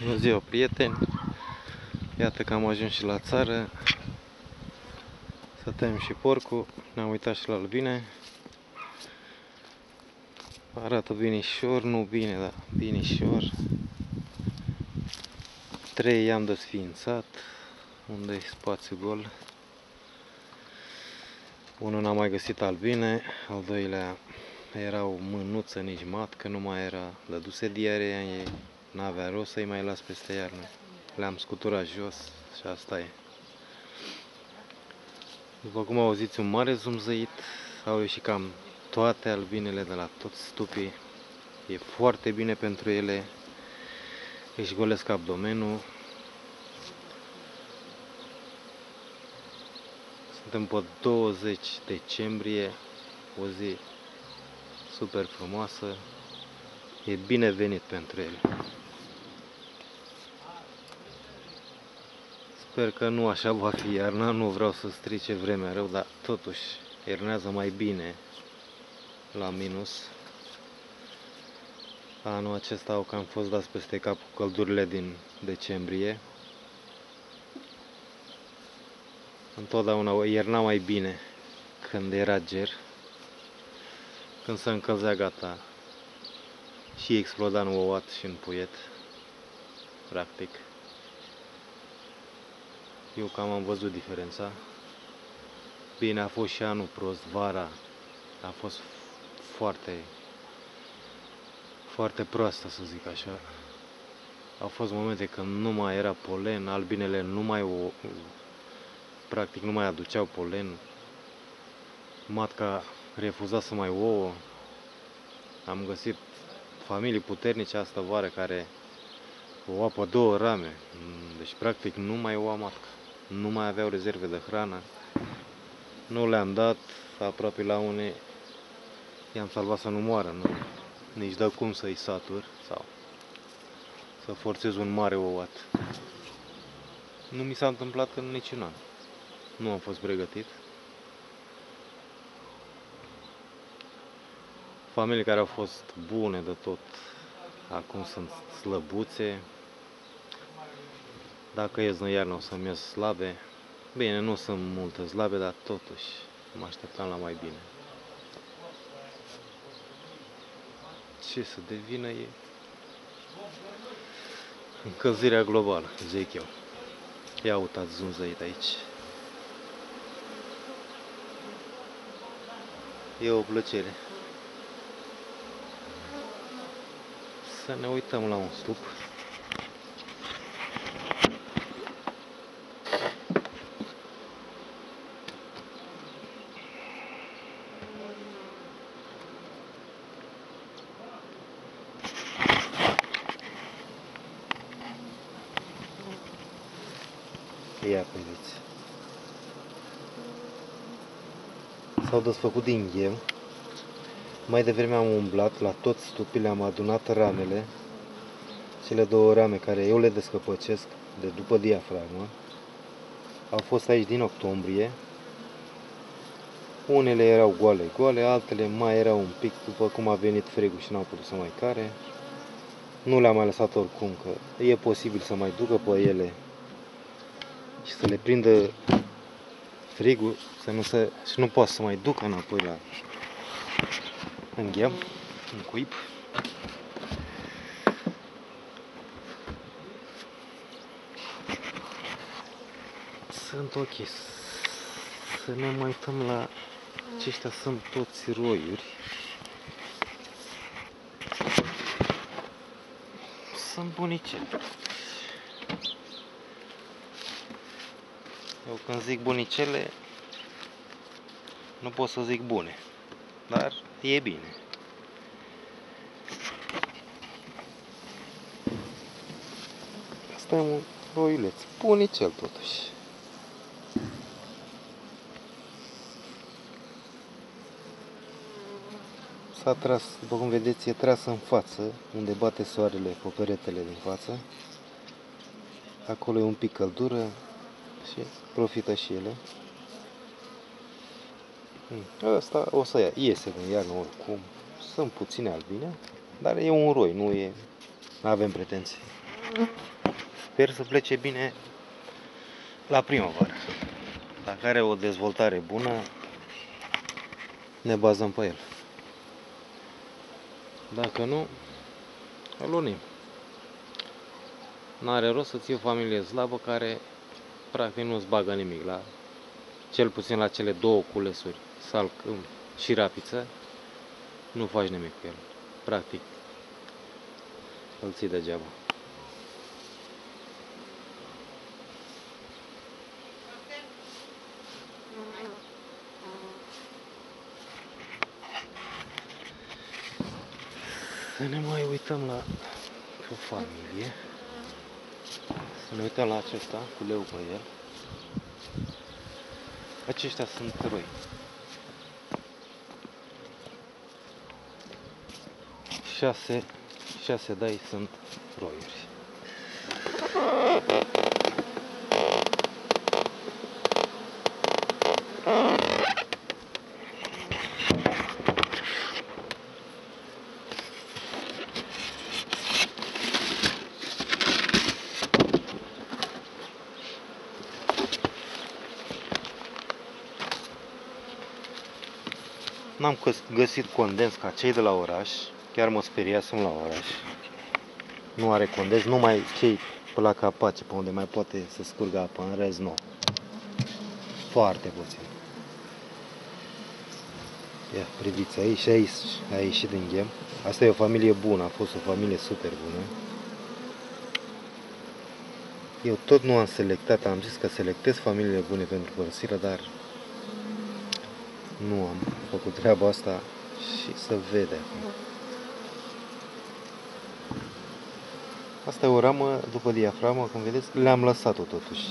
Bună ziua, prieteni! Iată că am ajuns și la țară. Să tăiem și porcul. Ne-am uitat și la albine. Arată binișor, nu bine, dar binișor. 3 i-am desființat. Unde e spațiu gol. Unul n-a mai găsit albine. Al doilea era o mânuță, nici matcă nu mai era. Dăduse diarea în ei. N-avea rost să-i mai las peste iarnă. Le-am scuturat jos și asta e. După cum auziți, un mare zumzăit. Au ieșit cam toate albinele de la toți stupii. E foarte bine pentru ele. Își golesc abdomenul. Suntem pe 20 decembrie, o zi super frumoasă. E binevenit pentru ele. Sper că nu așa va fi iarna, nu vreau să strice vremea rău, dar totuși iernează mai bine la minus. Anul acesta au cam fost dați peste cap cu căldurile din decembrie. Întotdeauna ierna mai bine când era ger, când se încălzea gata și exploda în ouat și în puiet, practic. Eu cam am văzut diferența. Bine, a fost și anul prost, vara a fost foarte proastă, să zic așa. Au fost momente când nu mai era polen, albinele practic nu mai aduceau polen. Matca refuza să mai ouă. Am găsit familii puternice astă vară care oua pe 2 rame. Deci practic nu mai oua matca. Nu mai aveau rezerve de hrană. Nu le-am dat, aproape la unei i-am salvat să nu moară. Nu? Nici dă cum să-i satur sau să forțez un mare ouat. Nu mi s-a întâmplat în niciun an. Nu am fost pregătit. Familii care au fost bune de tot, acum sunt slăbuțe. Dacă ies în iarnă o să-mi ies slabe. Bine, nu sunt multe slabe, dar totuși mă așteptam la mai bine. Ce să devină e încălzirea globală, zic eu. Ia uitați zumzăit aici. E o plăcere să ne uităm la un stup. Ia vedeți. S-au desfăcut din ghem. Mai devreme am umblat la toți stupile, am adunat ramele. Cele 2 rame care eu le descăpăcesc de după diafragmă. Au fost aici din octombrie. Unele erau goale, altele mai erau un pic după cum a venit frigul și n-au putut să mai care. Nu le-am mai lăsat oricum, că e posibil să mai ducă pe ele și să le prindă frigul și nu poate să mai ducă înapoi în ghem, în cuib. Sunt ok. Să ne mai uităm la aceștia, sunt toți roiuri. Sunt bunicele. Eu când zic bunicele, nu pot să zic bune, dar e bine. Asta e un roiuleț, bunicel totuși. S-a tras, după cum vedeți, e tras în față, unde bate soarele pe peretele din față. Acolo e un pic căldură și profită și ele. Asta o să iese din iarnă oricum. Sunt puține albine, dar e un roi, nu avem pretenții. Sper să plece bine la primăvară. Dacă are o dezvoltare bună, ne bazăm pe el. Dacă nu, îl unim. N-are rost să ții o familie slabă care practic nu-ți bagă nimic, cel puțin la cele două culesuri, salcâm și rapiță, nu faci nimic cu el. Practic, îl ții degeaba. Să ne mai uităm la o familie. Să ne uităm la acesta cu leu pe el. Aceștia sunt roi. 6 dai sunt roiuri. N-am găsit condens ca cei de la oraș, chiar mă speriasem la oraș. Nu are condens, numai cei pe la capace, pe unde mai poate să scurgă apă, în rest nu. Foarte puțin. Ia, priviți aici și aici a ieșit din ghem. Asta e o familie bună, a fost o familie super bună. Eu tot nu am selectat, am zis că selectez familiile bune pentru părăsire, dar nu am făcut treaba asta și se vede acum. Asta e o ramă după diaframă, cum vedeți, le-am lăsat-o totuși.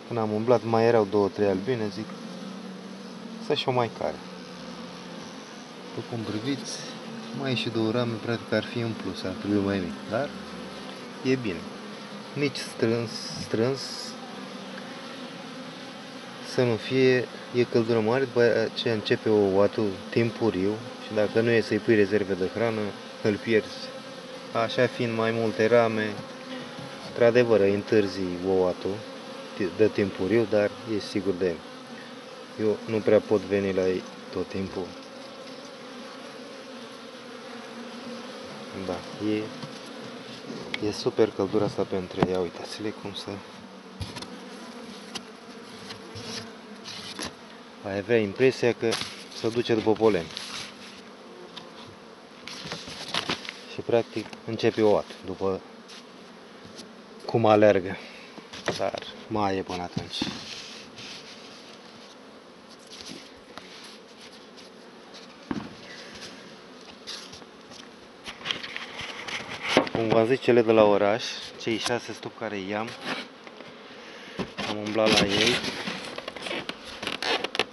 Când am umblat mai erau 2-3 albine, zic să-și o mai care. După cum priviți, mai e și 2 rame, practic ar fi în plus, ar trebui mai mic, dar e bine. Nici strâns, să nu fie, e căldură mare, după aceea începe ouatul timpuriu și dacă nu e să-i pui rezerve de hrană, îl pierzi. Așa fiind mai multe rame, într-adevăr îi întârzi ouatul de timpuriu, dar e sigur de el. Eu nu prea pot veni la ei tot timpul. Da, e super căldura asta pentru ea, uitați-le cum să... Ai avea impresia că se duce după polen. Și practic începe ouat, după cum alergă. Dar mai e până atunci. Cum v-am zis, cele de la oraș, cei 6 stupi care i-am, am umblat la ei,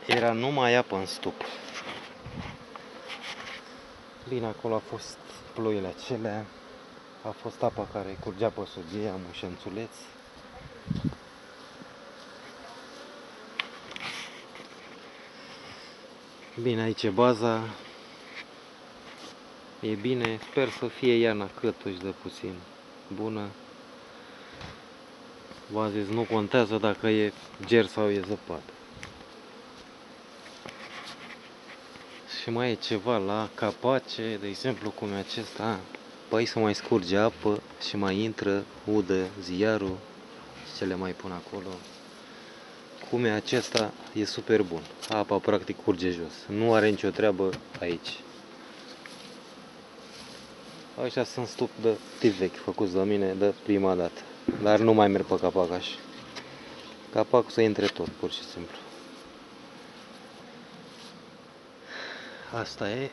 era numai apă în stup. Bine, acolo a fost ploile acelea, a fost apa care curgea pe sub ei, am un șențuleț. Bine, aici e baza, e bine, sper să fie iarna câtuși de puțin bună. V-am zis, nu contează dacă e ger sau e zăpadă. Și mai e ceva la capace, de exemplu cum e acesta, păi să mai scurge apă și mai intră udă ziarul și ce le mai pun acolo. Cum e acesta, e super bun. Apa practic curge jos. Nu are nicio treabă aici. Ăștia sunt stupi de tip vechi, făcuți de mine de prima dată. Dar nu mai merg pe capac așa. Capacul să intre tot, pur și simplu. Asta e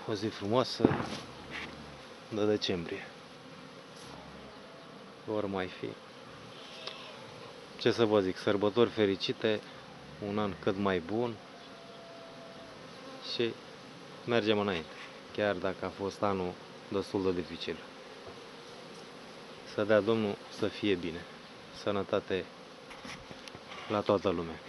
o zi frumoasă de decembrie. Ori mai fi. Ce să vă zic, sărbători fericite, un an cât mai bun și mergem înainte, chiar dacă a fost anul destul de dificil. Să dea Domnul să fie bine. Sănătate la toată lumea.